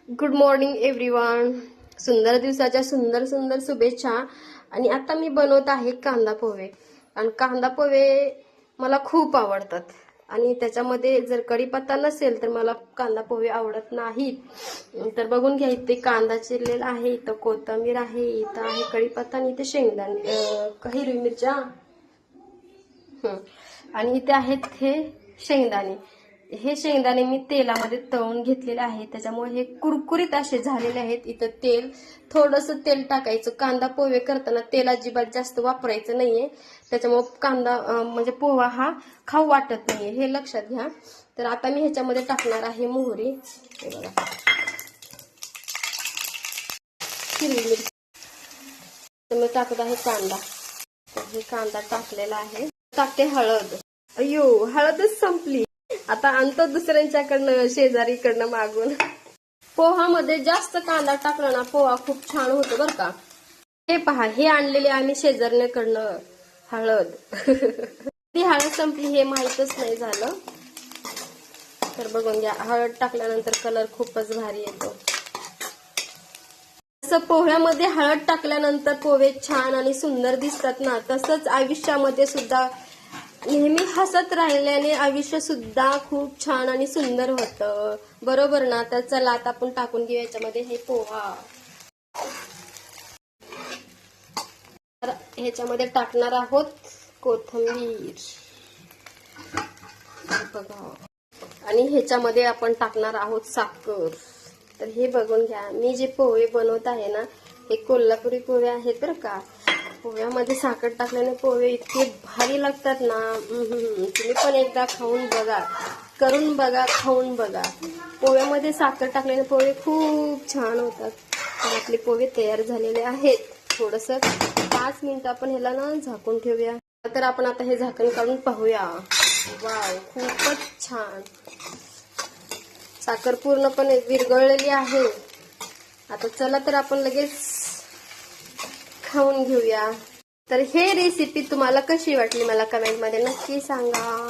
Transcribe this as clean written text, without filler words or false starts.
Good morning everyone. सुंदर दिवसाच्या सुंदर सुंदर शुभेच्छा. आणि आता मी बनवत आहे कांदा पोहे. आणि कांदा पोहे मला खूप आवडतात. आणि त्याच्यामध्ये जर कढीपत्ता नसेल तर मला कांदा पोहे आवडत नाहीत. तर बघून घ्या, इथे कांदा चिरलेला आहे, इथं कोथिंबीर आहे, इथं आहे कढीपत्ता आणि इथे शेंगदाणे हिरवी मिरच्या आणि इथे आहेत हे शेंगदाणे. हे शेंगदाणे मी तेलामध्ये तळून घेतलेले आहेत, त्याच्यामुळे हे कुरकुरीत असे झालेले आहेत. इथं तेल, थोडंसं तेल टाकायचं. कांदा पोहे करताना तेल अजिबात जास्त वापरायचं नाहीये, त्याच्यामुळे कांदा म्हणजे पोहा हा खाऊ वाटत नाहीये, हे लक्षात घ्या. तर आता मी ह्याच्यामध्ये टाकणार आहे मोहरी. हे बघा, हिरवी मिरची. तर मी टाकत आहे कांदा. तर हे कांदा टाकलेला आहे. टाकते हळद. अयो, हळदच संपली. आता आणतो दुसऱ्यांच्याकडनं, शेजारीकडनं मागून. पोहामध्ये जास्त कांदा टाकला ना, पोहा खूप छान होतो बरं का. हे पहा, हे आणलेले आम्ही शेजारण्याकडनं हळद. ती हळद संपली हे माहीतच नाही झालं. तर बघून घ्या, हळद टाकल्यानंतर कलर खूपच भारी येतो. जसं पोह्यामध्ये हळद टाकल्यानंतर पोहे छान आणि सुंदर दिसतात ना, तसंच आयुष्यामध्ये सुद्धा नेहमी हसत राहिल्याने आयुष्य सुद्धा खूप छान आणि सुंदर होतं, बरोबर ना. तर चला आता आपण टाकून घेऊ याच्यामध्ये हे पोहा. तर ह्याच्यामध्ये टाकणार आहोत कोथिंबीर बघा, आणि ह्याच्यामध्ये आपण टाकणार आहोत साखर. तर हे बघून घ्या, मी जे पोहे बनवत आहे ना, हे कोल्हापुरी पोहे आहेत बरं का. पोह्यामध्ये साखर टाकल्याने पोहे इतके भारी लागतात ना. तुम्ही पण एकदा खाऊन बघा, करून बघा, खाऊन बघा. पोह्यामध्ये साखर टाकल्याने पोहे खूप छान होतात. तर आपले पोहे तयार झालेले आहेत. थोडंसं 5 मिनिटं आपण ह्याला ना झाकून ठेवूया. तर आपण आता हे झाकण काढून पाहूया. वाव, खूपच छान. साखर पूर्णपणे विरघळलेली आहे. आता चला तर आपण लगेच खाऊन घेऊया. तर हे रेसिपी तुम्हाला कशी वाटली मला कमेंटमध्ये नक्की सांगा.